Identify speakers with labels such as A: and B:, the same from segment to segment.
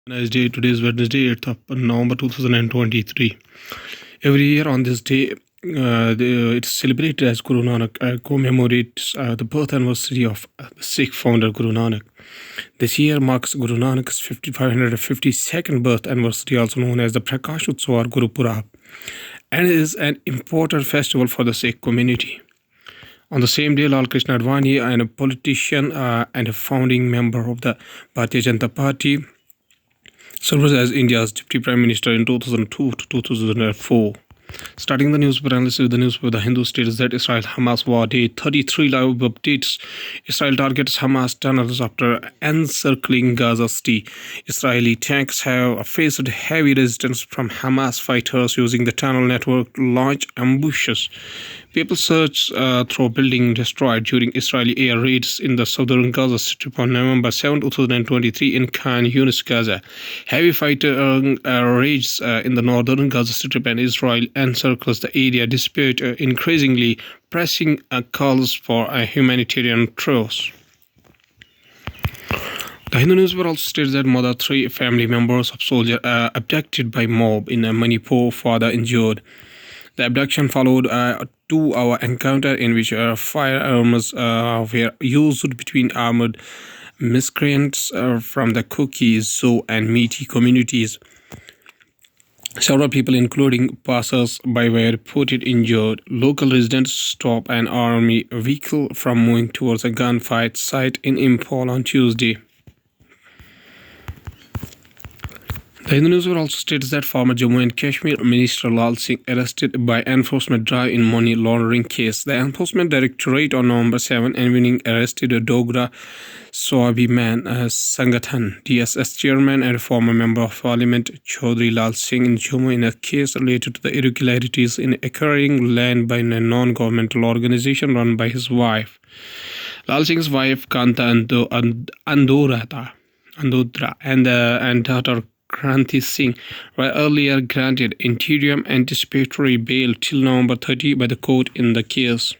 A: Nice day. Today is Wednesday, 8th of November 2023. Every year on this day, it's celebrated as Guru Nanak commemorates the birth anniversary of the Sikh founder Guru Nanak. This year marks Guru Nanak's 552nd birth anniversary, also known as the Prakash Utsav or Guru Purab, and is an important festival for the Sikh community. On the same day, Lal Krishna Advani, and a politician and a founding member of the Bharatiya Janata Party, served as India's Deputy Prime Minister in 2002 to 2004. Starting the newspaper analysis with the newspaper The Hindu states that Israel-Hamas war day 33 live updates. Israel targets Hamas tunnels after encircling Gaza City. Israeli tanks have faced heavy resistance from Hamas fighters using the tunnel network to launch ambushes. People search through building destroyed during Israeli air raids in the southern Gaza Strip on November 7, 2023 in Khan Yunis, Gaza. Heavy fighting rages in the northern Gaza Strip, and Israel encircles the area despite increasingly pressing calls for a humanitarian truce. The Hindu newspaper also states that more than 3 family members of soldiers abducted by mob in Manipur, father injured. The abduction followed a 2-hour encounter in which firearms were used between armed miscreants from the Kuki, Zo and Meeti communities. Several people, including passers-by, were reported injured. Local residents stopped an army vehicle from moving towards a gunfight site in Imphal on Tuesday. The Hindu newspaper also states that former Jammu and Kashmir Minister Lal Singh arrested by enforcement drive in money laundering case. The Enforcement Directorate on November 7 evening arrested Dogra Swabhiman Sangathan DSS chairman and former member of parliament Chaudhry Lal Singh in Jammu in a case related to the irregularities in acquiring land by a non-governmental organization run by his wife. Lal Singh's wife Kanta Andodra and daughter Kranti Singh were earlier granted interim anticipatory bail till November 30 by the court in the case.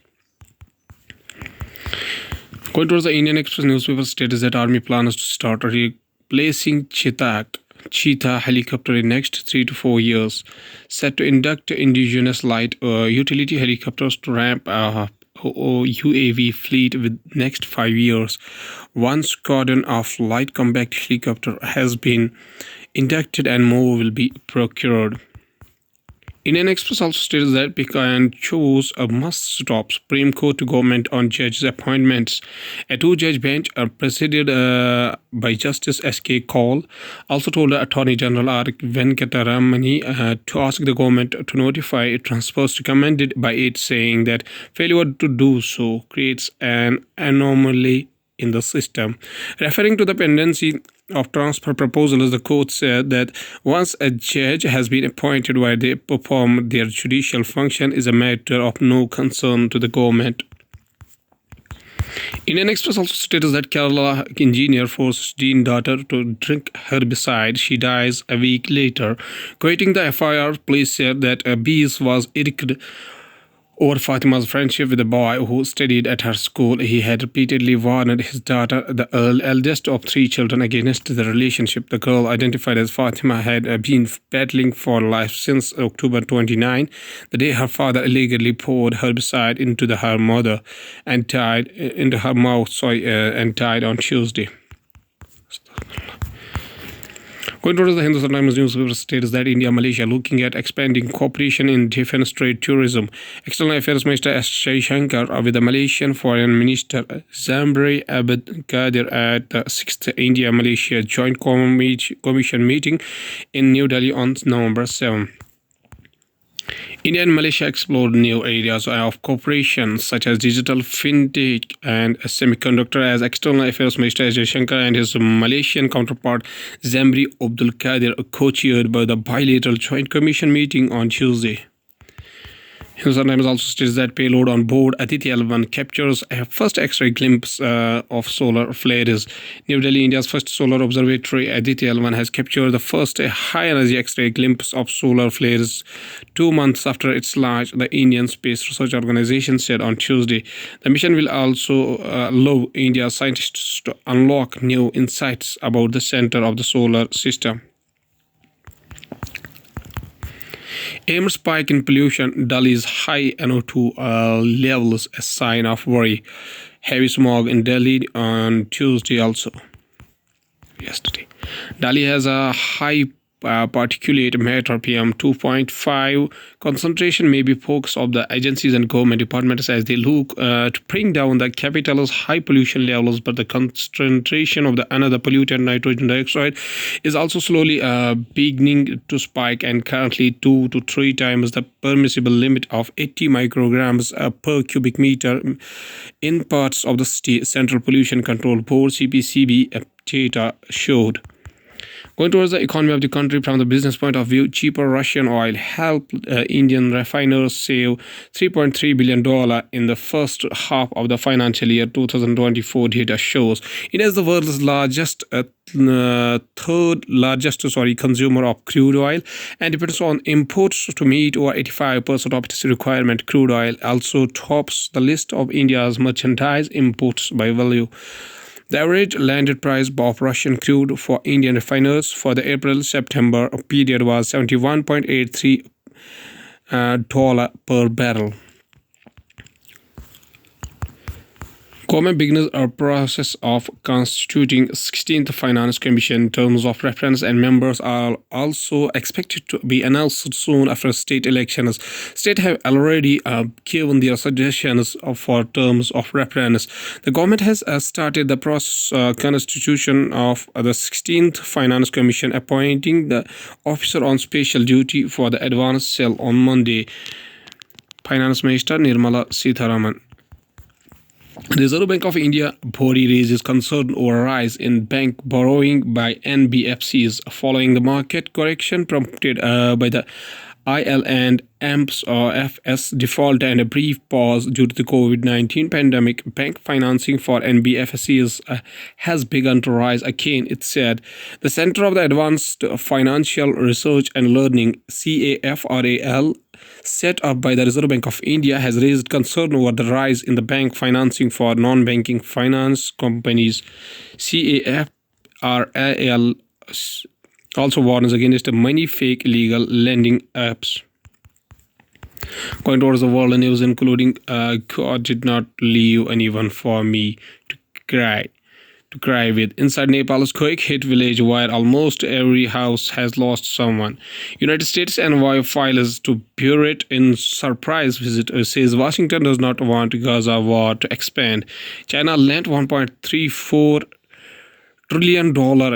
A: Going towards the Indian Express newspaper states that Army plans to start replacing Cheetah helicopter in next 3 to 4 years, set to induct indigenous light utility helicopters to ramp up UAV fleet with next 5 years. One squadron of light combat helicopter has been inducted and more will be procured. Indian Express also states that Pekan chose a must-stop Supreme Court to government on judges' appointments. A 2-judge bench presided by Justice S.K. Kaul also told the Attorney General R. Venkataramani to ask the government to notify transfers recommended by it, saying that failure to do so creates an anomaly in the system. Referring to the pendency of transfer proposals, the court said that once a judge has been appointed while they perform their judicial function is a matter of no concern to the government. Indian Express also states that Kerala engineer forced Dean daughter to drink herbicide. She dies a week later. Quoting the FIR, police said that Bees was irked over Fatima's friendship with a boy who studied at her school. He had repeatedly warned his daughter, the eldest of 3 children, against the relationship. The girl, identified as Fatima, had been battling for life since October 29, the day her father illegally poured herbicide into her mouth and died on Tuesday. Going towards the Hindustan Times newspaper states that India and Malaysia looking at expanding cooperation in defense, trade, tourism. External Affairs Minister S. Jaishankar with the Malaysian Foreign Minister Zambry Abed Kadir at the 6th India-Malaysia Joint Commission meeting in New Delhi on November 7. India and Malaysia explored new areas of cooperation such as digital, fintech, and semiconductor as External Affairs Minister S. Jaishankar and his Malaysian counterpart Zambry Abdul Kadir co-chaired by the bilateral Joint Commission meeting on Tuesday. Hindustan Times also states that payload on board Aditya L1 captures a first X-ray glimpse of solar flares. New Delhi, India's first solar observatory, Aditya L1 has captured the first high-energy X-ray glimpse of solar flares 2 months after its launch, the Indian Space Research Organization said on Tuesday. The mission will also allow India's scientists to unlock new insights about the center of the solar system. Amid spike in pollution, Delhi's high NO2 levels a sign of worry. Heavy smog in Delhi on Tuesday also. Yesterday, Delhi has a high particulate matter PM 2.5 concentration may be focus of the agencies and government departments as they look to bring down the capital's high pollution levels, but the concentration of the another pollutant, nitrogen dioxide, is also slowly beginning to spike and currently 2 to 3 times the permissible limit of 80 micrograms per cubic meter in parts of the Central Pollution Control Board CPCB data showed. Going towards the economy of the country from the business point of view, cheaper Russian oil helped Indian refiners save $3.3 billion in the first half of the financial year 2024, data shows. It is the world's third largest consumer of crude oil and depends on imports to meet over 85% of its requirement. Crude oil also tops the list of India's merchandise imports by value. The average landed price of Russian crude for Indian refiners for the April-September period was $71.83 per barrel. Government begins a process of constituting 16th Finance Commission. Terms of reference and members are also expected to be announced soon after state elections. States have already given their suggestions for terms of reference. The government has started the process constitution of the 16th Finance Commission, appointing the officer on special duty for the advanced cell on Monday. Finance Minister Nirmala Sitharaman. Reserve Bank of India body raises concern over rise in bank borrowing by NBFCs following the market correction prompted by the IL and FS default and a brief pause due to the COVID-19 pandemic. Bank financing for NBFCs has begun to rise again, it said. The Center of the Advanced Financial Research and Learning, CAFRAL, set up by the Reserve Bank of India, has raised concern over the rise in the bank financing for non-banking finance companies. CAFRAL also warns against money fake illegal lending apps. Going towards the world news, including God did not leave anyone for me to cry with. Inside Nepal's quake-hit village, where almost every house has lost someone. United States envoy files to Buret in surprise visit says Washington does not want Gaza war to expand. China lent $1.34 trillion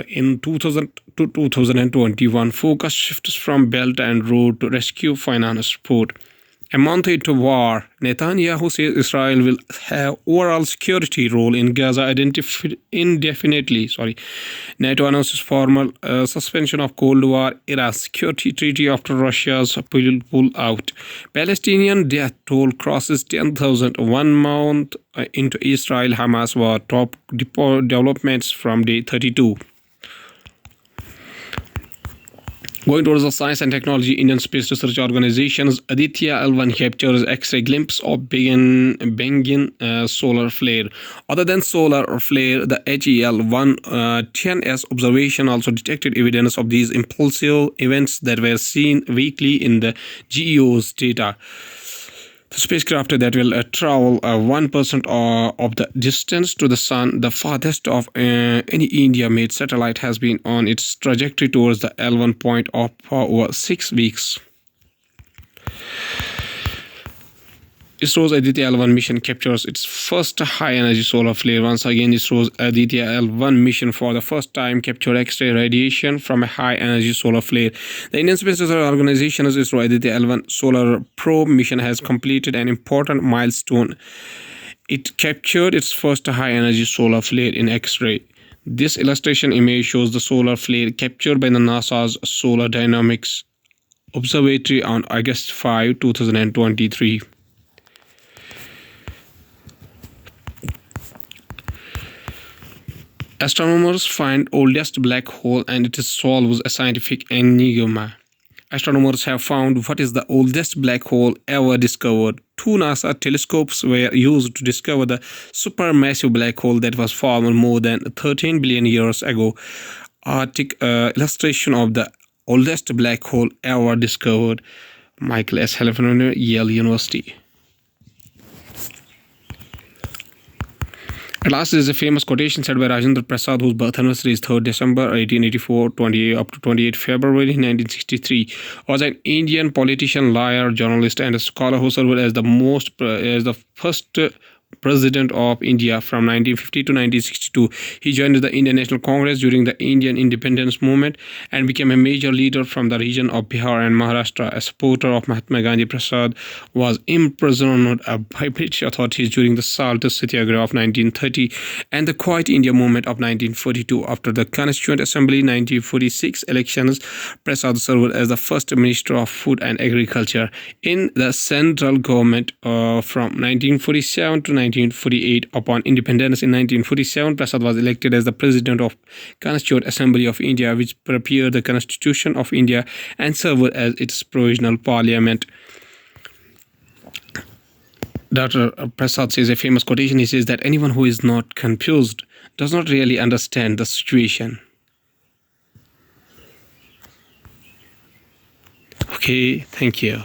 A: in 2000 to 2021. Focus shifts from Belt and Road to rescue finance support. A month into war, Netanyahu says Israel will have overall security role in Gaza indefinitely. NATO announces formal suspension of Cold War era security treaty after Russia's pull out. Palestinian death toll crosses 10,000 1 month into Israel-Hamas war. Top developments from day 32. Going towards the science and technology, Indian Space Research Organization's Aditya L1 captures X-ray glimpse of Bengen solar flare. Other than solar flare, the HEL-110S observation also detected evidence of these impulsive events that were seen weekly in the GEO's data. The spacecraft that will travel 1% of the distance to the Sun, the farthest of any India-made satellite, has been on its trajectory towards the L1 point for over 6 weeks. ISRO's Aditya L1 mission captures its first high-energy solar flare. Once again, ISRO's Aditya L1 mission for the first time captured X-ray radiation from a high-energy solar flare. The Indian Space Research Organization's ISRO Aditya L1 solar probe mission has completed an important milestone. It captured its first high-energy solar flare in X-ray. This illustration image shows the solar flare captured by the NASA's Solar Dynamics Observatory on August 5, 2023. Astronomers find oldest black hole and it solves a scientific enigma. Astronomers have found what is the oldest black hole ever discovered. Two NASA telescopes were used to discover the supermassive black hole that was formed more than 13 billion years ago. Arctic illustration of the oldest black hole ever discovered. Michael S. Helfner, Yale University. At last, there is a famous quotation said by Rajendra Prasad, whose birth anniversary is 3rd December 1884, 28 up to 28 February 1963. Was an Indian politician, lawyer, journalist, and a scholar who served as the first President of India from 1950 to 1962. He joined the Indian National Congress during the Indian independence movement and became a major leader from the region of Bihar and Maharashtra. A supporter of Mahatma Gandhi, Prasad was imprisoned by British authorities during the Salt Satyagraha of 1930 and the Quiet India movement of 1942. After the Constituent Assembly 1946 elections, Prasad served as the first Minister of Food and Agriculture in the central government from 1947 to 1948. Upon independence in 1947, Prasad was elected as the President of Constituent Assembly of India, which prepared the Constitution of India and served as its provisional parliament. Dr. Prasad says a famous quotation. He says that anyone who is not confused does not really understand the situation. Okay, thank you.